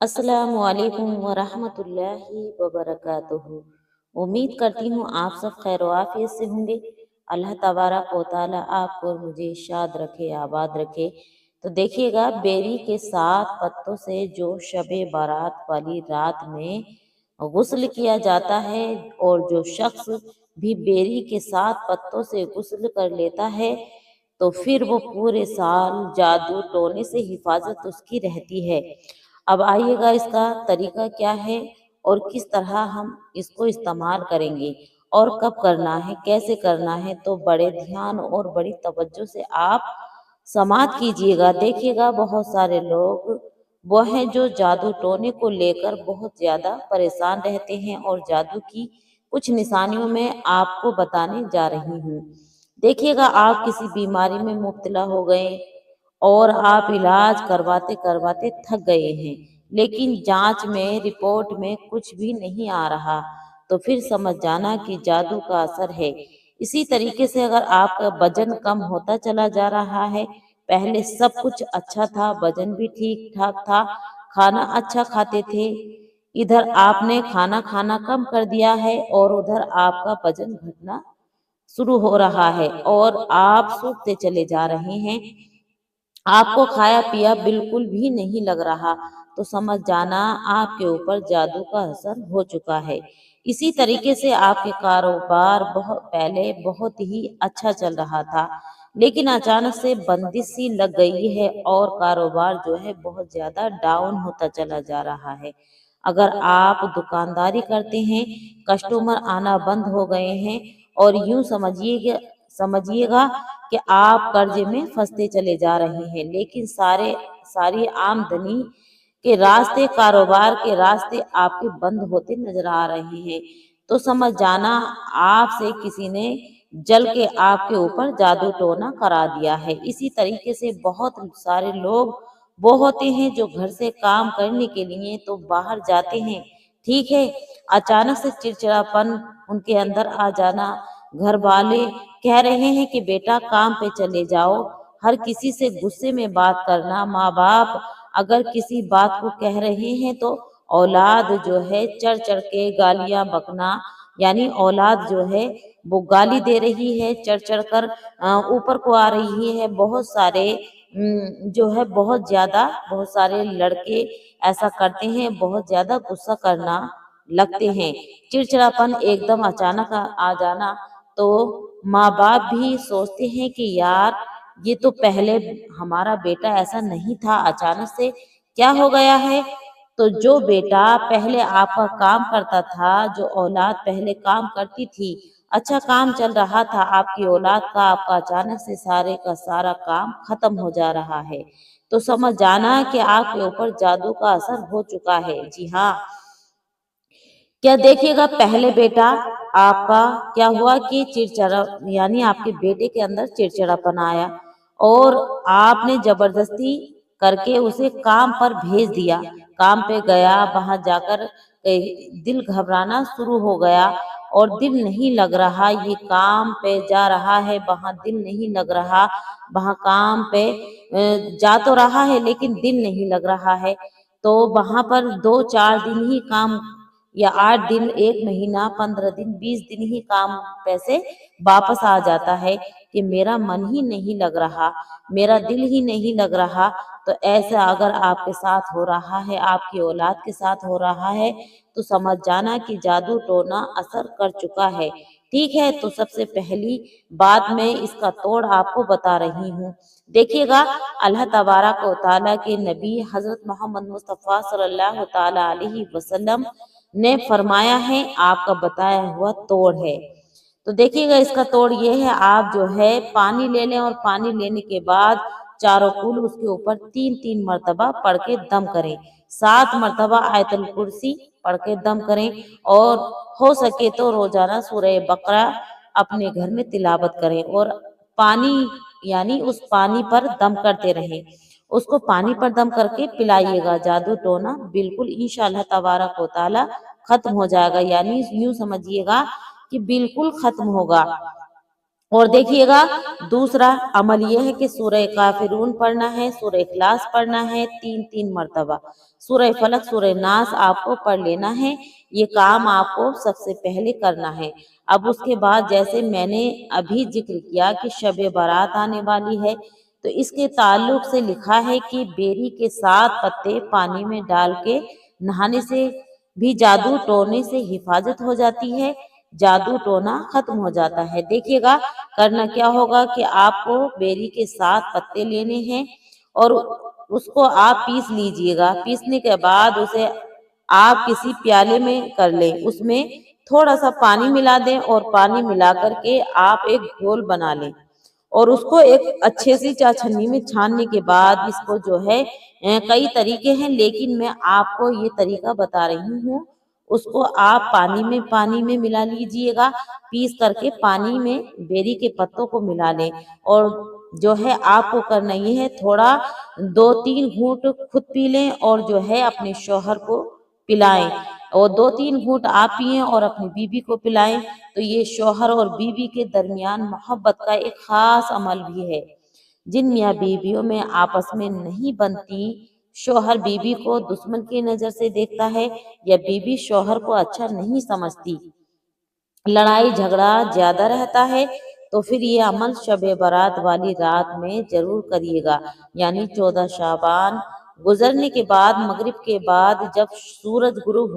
अस्सलाम वालेकुम वरहमतुल्लाहि वबरकातुहू। उम्मीद करती हूँ आप सब खैर आफियत से होंगे। अल्लाह तबारक व तआला आपको और मुझे शाद रखे, आबाद रखे। तो देखिएगा, बेरी के 7 पत्तों से जो शबे बारात वाली रात में गुस्ल किया जाता है, और जो शख्स भी बेरी के 7 पत्तों से गुस्ल कर लेता है, तो फिर वो पूरे साल जादू टोने से हिफाजत उसकी रहती है। अब आइएगा, इसका तरीका क्या है और किस तरह हम इसको इस्तेमाल करेंगे और कब करना है, कैसे करना है, तो बड़े ध्यान और बड़ी तवज्जो से आप समाअत कीजिएगा। देखिएगा, बहुत सारे लोग वो हैं जो जादू टोने को लेकर बहुत ज्यादा परेशान रहते हैं, और जादू की कुछ निशानियों में आपको बताने जा रही हूँ। देखिएगा, आप किसी बीमारी में मुब्तला हो गए और आप इलाज करवाते करवाते थक गए हैं, लेकिन जांच में, रिपोर्ट में कुछ भी नहीं आ रहा, तो फिर समझ जाना कि जादू का असर है। इसी तरीके से अगर आपका वजन कम होता चला जा रहा है, पहले सब कुछ अच्छा था, वजन भी ठीक ठाक था, खाना अच्छा खाते थे, इधर आपने खाना खाना कम कर दिया है और उधर आपका वजन घटना शुरू हो रहा है और आप सूखते चले जा रहे हैं, आपको खाया पिया बिल्कुल भी नहीं लग रहा, तो समझ जाना आपके ऊपर जादू का असर हो चुका है। इसी तरीके से आपके कारोबार बहुत पहले बहुत ही अच्छा चल रहा था, लेकिन अचानक से बंदिश सी लग गई है और कारोबार जो है बहुत ज्यादा डाउन होता चला जा रहा है। अगर आप दुकानदारी करते हैं, कस्टमर आना बंद हो गए हैं, और यूं समझिएगा कि आप कर्जे में फंसते चले जा रहे हैं, लेकिन सारी आमदनी के रास्ते, कारोबार के रास्ते आपके बंद होते नजर आ रहे हैं, तो समझ जाना आपसे किसी ने जल के आपके ऊपर जादू टोना करा दिया है। इसी तरीके से बहुत सारे लोग वो होते हैं जो घर से काम करने के लिए तो बाहर जाते हैं, ठीक है, अचानक से चिड़चिड़ापन उनके अंदर आ जाना, घर वाले कह रहे हैं कि बेटा काम पे चले जाओ, हर किसी से गुस्से में बात करना, माँ बाप अगर किसी बात को कह रहे हैं तो औलाद जो है चढ़ चढ़ के गालियां बकना, यानी औलाद जो है वो गाली दे रही है, चढ़ चढ़ कर ऊपर को आ रही है। बहुत सारे जो है बहुत सारे लड़के ऐसा करते हैं, बहुत ज्यादा गुस्सा करना लगते हैं, चिड़चिड़ापन एकदम अचानक आ जाना, तो माँ बाप भी सोचते हैं कि यार, ये तो पहले हमारा बेटा ऐसा नहीं था, अचानक से क्या हो गया है। तो जो बेटा पहले आपका काम करता था, जो औलाद पहले काम करती थी, अच्छा काम चल रहा था आपकी औलाद का, आपका अचानक से सारे का सारा काम खत्म हो जा रहा है, तो समझ जाना कि आपके ऊपर जादू का असर हो चुका है। जी हाँ, क्या देखिएगा, पहले बेटा आपका क्या हुआ कि चिड़चिड़ा, यानी आपके बेटे के अंदर चिड़चिड़ापन आया और आपने जबरदस्ती करके उसे काम पर भेज दिया, काम पे गया, वहां जाकर दिल घबराना शुरू हो गया और दिल नहीं लग रहा, ये काम पे जा रहा है, वहां दिल नहीं लग रहा, वहां काम पे जा तो रहा है लेकिन दिल नहीं लग रहा है, तो वहां पर 2-4 दिन ही काम, या 8 दिन, 1 महीना, 15 दिन, 20 दिन ही काम पैसे वापस आ जाता है कि मेरा मन ही नहीं लग रहा, मेरा दिल ही नहीं लग रहा। तो ऐसा अगर आपके साथ हो रहा है, आपकी औलाद के साथ हो रहा है, तो समझ जाना कि जादू टोना असर कर चुका है। ठीक है, तो सबसे पहली बात मैं इसका तोड़ आपको बता रही हूँ। देखिएगा, अल्लाह तबारक व तआला के नबी हजरत मोहम्मद मुस्तफ़ा सल्लल्लाहु तआला अलैहि वसल्लम ने फरमाया है, आपका बताया हुआ तोड़ है। तो देखिएगा, इसका तोड़ ये है, आप जो है पानी ले लें और पानी लेने के बाद चारों कुल उसके ऊपर 3-3 मरतबा पढ़ के दम करें, 7 मरतबा आयतुल कुर्सी पढ़ के दम करें, और हो सके तो रोजाना सूरह बकरा अपने घर में तिलावत करें, और पानी, यानी उस पानी पर दम करते रहें, उसको पानी पर दम करके पिलाइएगा, जादू टोना बिल्कुल इंशाअल्लाह तबारक व तआला खत्म हो जाएगा, यानी यूं समझिएगा कि बिल्कुल खत्म होगा। और देखिएगा दूसरा अमल ये है कि सूरह काफिरून पढ़ना है, सूरह इखलास पढ़ना है 3-3 मर्तबा, सूरह फलक, सूरह नास आपको पढ़ लेना है। ये काम आपको सबसे पहले करना है। अब उसके बाद जैसे मैंने अभी जिक्र किया कि शब बारात आने वाली है, तो इसके ताल्लुक से लिखा है कि बेरी के 7 पत्ते पानी में डाल के नहाने से भी जादू टोने से हिफाजत हो जाती है, जादू टोना खत्म हो जाता है। देखिएगा करना क्या होगा कि आपको बेरी के 7 पत्ते लेने हैं और उसको आप पीस लीजिएगा। पीसने के बाद उसे आप किसी प्याले में कर लें, उसमें थोड़ा सा पानी मिला दें और पानी मिला करके आप एक घोल बना लें और उसको एक अच्छे सी छन्नी में छानने के बाद इसको जो है कई तरीके हैं, लेकिन मैं आपको ये तरीका बता रही हूँ। उसको आप पानी में मिला लीजिएगा, पीस करके पानी में बेरी के पत्तों को मिला लें और जो है आपको करना ये है, थोड़ा 2-3 घूंट खुद पी लें और जो है अपने शौहर को पिलाएं और 2-3 घूंट आप पिएं और अपनी बीबी को पिलाएं। तो ये शौहर और बीबी के दरमियान मोहब्बत का एक खास अमल भी है। जिन मियाँ बीवियों में आपस में नहीं बनती, शौहर बीबी को दुश्मन की नजर से देखता है या बीबी शौहर को अच्छा नहीं समझती, लड़ाई झगड़ा ज्यादा रहता है, तो फिर ये अमल शबे बारात वाली रात में जरूर करिएगा। यानी 14 शाबान गुजरने के बाद मगरिब के बाद जब सूरज गुरूब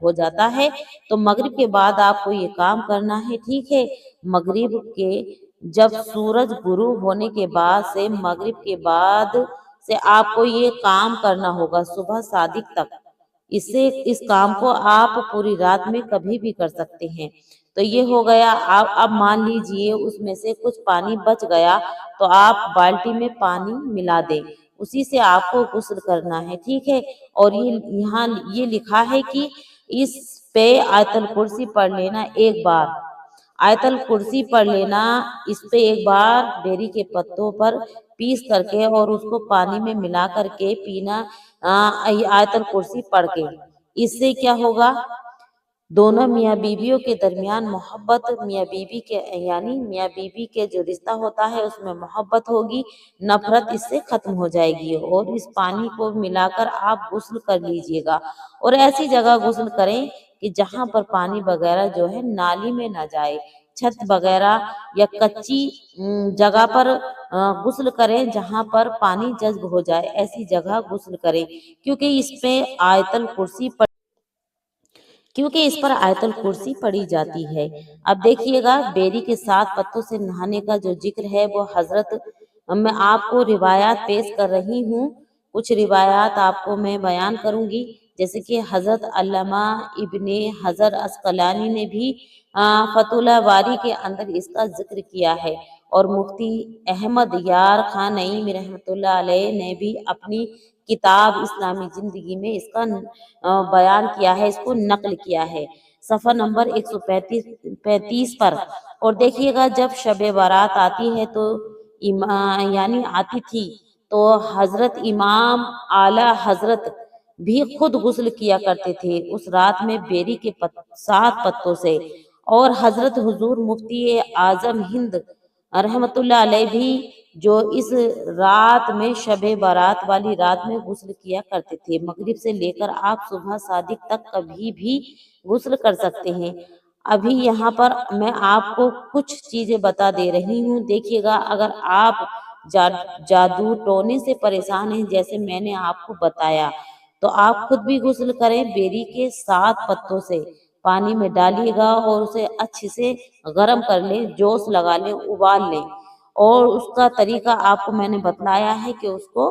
हो जाता है, तो मगरिब के बाद आपको ये काम करना है, ठीक है। मगरिब के जब सूरज गुरूब होने के बाद से मगरिब के बाद से आपको ये काम करना होगा सुबह सादिक तक। इससे इस काम को आप पूरी रात में कभी भी कर सकते हैं। तो ये हो गया। आप अब मान लीजिए उसमें से कुछ पानी बच गया, तो आप बाल्टी में पानी मिला दें, उसी से आपको गुस्ल करना है, ठीक है। और ये यहाँ ये लिखा है कि इस पे आयतल कुर्सी पढ़ लेना एक बार, आयतल कुर्सी पढ़ लेना, इस पे एक बार बेरी के पत्तों पर पीस करके और उसको पानी में मिला करके पीना, ये आयतल कुर्सी पढ़ के। इससे क्या होगा, दोनों मियाँ बीवियों के दरमियान मोहब्बत, मियाँ बीवी के यानी मियाँ बीवी के जो रिश्ता होता है उसमें मोहब्बत होगी, नफरत इससे खत्म हो जाएगी। और इस पानी को मिलाकर आप गुस्ल कर लीजिएगा और ऐसी जगह गुस्ल करें कि जहां पर पानी वगैरह जो है नाली में ना जाए, छत वगैरह या कच्ची जगह पर गुस्ल करें, जहां पर पानी जज्ब हो जाए ऐसी जगह गुस्ल करें, क्योंकि इस पे आयतल कुर्सी क्योंकि इस पर आयतल कुर्सी पढ़ी जाती है। अब देखिएगा बेरी के 7 पत्तों से नहाने का जो जिक्र है वो हजरत, मैं आपको रिवायात पेश कर रही हूँ, कुछ रिवायात आपको मैं बयान करूंगी। जैसे कि हजरत अल्लामा इब्ने हजर अस्कलानी ने भी फतुल्ला बारी के अंदर इसका जिक्र किया है और मुफ्ती अहमद यार खान नईमी रहमतुल्लाह अलैह ने भी अपनी किताब इस्लामी जिंदगी में इसका बयान किया है, इसको नकल किया है सफ़ा नंबर 135 पर। और देखिएगा जब शब बारात आती है तो यानी आती थी, तो हजरत इमाम आला हजरत भी खुद गुस्ल किया करते थे उस रात में बेरी के 7 पत्तों से। और हजरत हुजूर मुफ्ती आजम हिंद रहमतुल्लाह अलैह भी जो इस रात में शबे बारात वाली रात में गुस्ल किया करते थे। मगरिब से लेकर आप सुबह सादिक तक कभी भी गुस्ल कर सकते हैं। अभी यहाँ पर मैं आपको कुछ चीजें बता दे रही हूँ। देखिएगा अगर आप जा, जादू टोने से परेशान हैं जैसे मैंने आपको बताया, तो आप खुद भी गुस्ल करें, बेरी के 7 पत्तों से पानी में डालिएगा और उसे अच्छे से गर्म कर लें, जोश लगा लें, उबाल लें। और उसका तरीका आपको मैंने बतलाया है कि उसको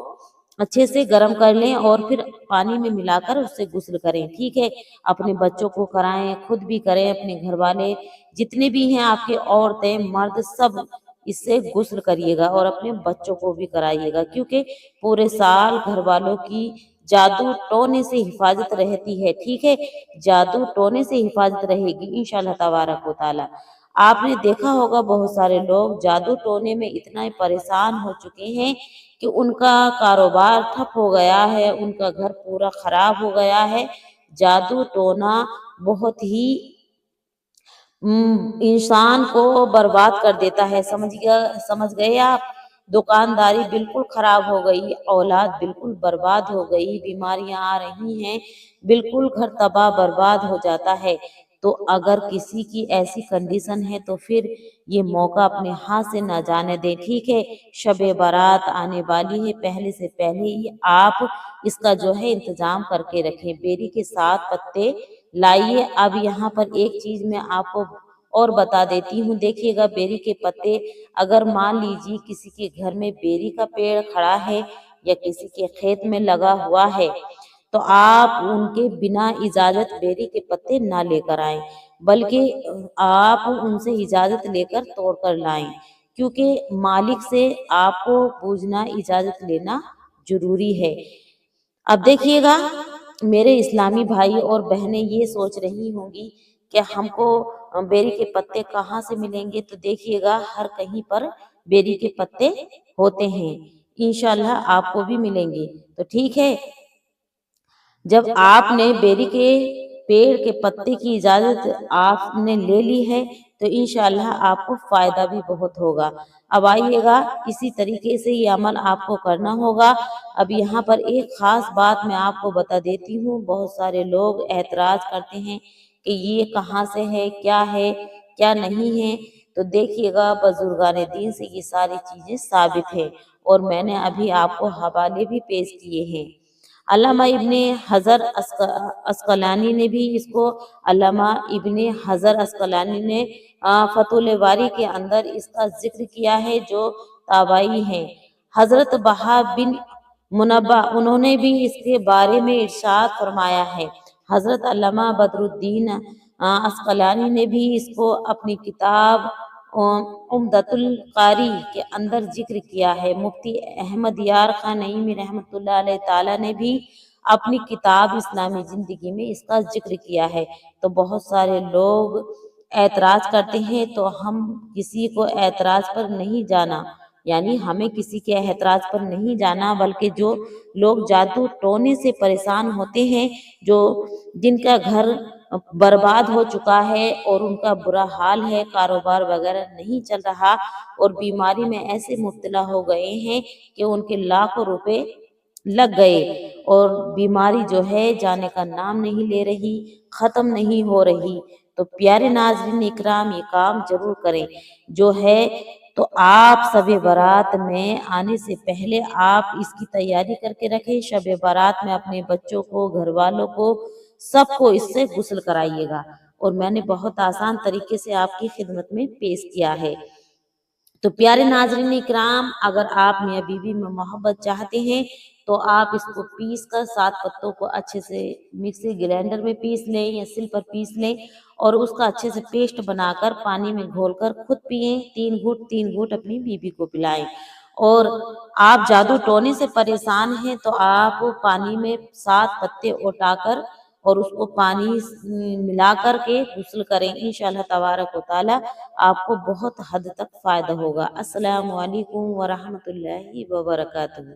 अच्छे से गर्म कर लें और फिर पानी में मिलाकर उससे गुस्ल करें, ठीक है। अपने बच्चों को कराएं, खुद भी करें, अपने घर वाले जितने भी हैं आपके औरतें मर्द सब इससे गुस्ल करिएगा और अपने बच्चों को भी कराइएगा, क्योंकि पूरे साल घर वालों की जादू टोने से हिफाजत रहती है, ठीक है। जादू टोने से हिफाजत रहेगी इंशाल्लाह तबारक व तआला। आपने देखा होगा बहुत सारे लोग जादू टोने में इतना परेशान हो चुके हैं कि उनका कारोबार ठप हो गया है, उनका घर पूरा खराब हो गया है। जादू टोना बहुत ही انسان کو برباد کر دیتا ہے۔ سمجھ گئے آپ؟ دکانداری بالکل خراب ہو گئی، اولاد بالکل برباد ہو گئی، بیماریاں آ رہی ہیں، بالکل گھر تباہ برباد ہو جاتا ہے۔ تو اگر کسی کی ایسی کنڈیشن ہے تو پھر یہ موقع اپنے ہاتھ سے نہ جانے دیں، ٹھیک ہے؟ شب برات آنے والی ہے، پہلے سے پہلے ہی آپ اس کا جو ہے انتظام کر کے رکھیں۔ بیری کے 7 پتے لائیے۔ اب یہاں پر ایک چیز میں آپ کو اور بتا دیتی ہوں، دیکھیے گا بیری کے پتے، اگر مان لیجیے کسی کے گھر میں بیری کا پیڑ کھڑا ہے یا کسی کے کھیت میں لگا ہوا ہے تو آپ ان کے بنا اجازت بیری کے پتے نہ لے کر آئیں، بلکہ آپ ان سے اجازت لے کر توڑ کر لائیں، کیونکہ مالک سے آپ کو پوچھنا، اجازت لینا ضروری ہے۔ اب دیکھیے گا میرے اسلامی بھائی اور بہنیں یہ سوچ رہی ہوں گی کہ ہم کو بیری کے پتے کہاں سے ملیں گے، تو دیکھیے گا ہر کہیں پر بیری کے پتے ہوتے ہیں، انشاءاللہ آپ کو بھی ملیں گے۔ تو ٹھیک ہے، جب آپ نے بیری کے پیڑ کے پتے کی اجازت آپ نے لے لی ہے تو انشاءاللہ آپ کو فائدہ بھی بہت ہوگا۔ اب آئیے گا اسی طریقے سے یہ عمل آپ کو کرنا ہوگا۔ اب یہاں پر ایک خاص بات میں آپ کو بتا دیتی ہوں، بہت سارے لوگ اعتراض کرتے ہیں کہ یہ کہاں سے ہے، کیا نہیں ہے، تو دیکھیے گا بزرگان دین سے یہ ساری چیزیں ثابت ہیں، اور میں نے ابھی آپ کو حوالے بھی پیش کیے ہیں۔ علامہ ابن حجر عسقلانی نے بھی اس کو، علامہ ابن حجر عسقلانی نے فتح الباری کے اندر اس کا ذکر کیا ہے، جو تابعی ہیں۔ حضرت بہا بن منبہ انہوں نے بھی اس کے بارے میں ارشاد فرمایا ہے۔ حضرت علامہ بدر الدین عسقلانی نے بھی اس کو اپنی کتاب عمدۃ القاری کے اندر ذکر کیا ہے۔ مفتی احمد یار خان نعیمی رحمۃ اللہ علیہ تعالی نے بھی اپنی کتاب اسلامی زندگی میں اس کا ذکر کیا ہے۔ تو بہت سارے لوگ اعتراض کرتے ہیں، تو ہم کسی کو اعتراض پر نہیں جانا، یعنی ہمیں کسی کے اعتراض پر نہیں جانا، بلکہ جو لوگ جادو ٹونے سے پریشان ہوتے ہیں، جن کا گھر برباد ہو چکا ہے اور ان کا برا حال ہے، کاروبار وغیرہ نہیں چل رہا اور بیماری میں ایسے مبتلا ہو گئے ہیں کہ ان کے لاکھوں روپے لگ گئے اور بیماری جو ہے جانے کا نام نہیں لے رہی، ختم نہیں ہو رہی، تو پیارے ناظرین اکرام یہ کام ضرور کریں جو ہے۔ تو آپ شب برات میں آنے سے پہلے آپ اس کی تیاری کر کے رکھیں۔ شب برات میں اپنے بچوں کو، گھر والوں کو، سب کو اس سے غسل کرائیے گا، اور میں نے بہت آسان طریقے سے آپ کی خدمت میں پیش کیا ہے۔ تو پیارے ناظرین اکرام، اگر آپ میاں بیوی میں محبت چاہتے ہیں تو آپ اس کو پیس کر 7 پتوں کو اچھے سے مکسی گرائنڈر میں پیس لیں یا سل پر پیس لیں، اور اس کا اچھے سے پیسٹ بنا کر پانی میں گھول کر خود پئیں، 3 گھونٹ اپنی بیوی کو پلائیں۔ اور آپ جادو ٹونے سے پریشان ہیں تو آپ پانی میں 7 پتے اٹا کر اور اس کو پانی ملا کر کے غسل کریں، انشاءاللہ تبارک و تعالی آپ کو بہت حد تک فائدہ ہوگا۔ السلام علیکم ورحمۃ اللہ وبرکاتہ۔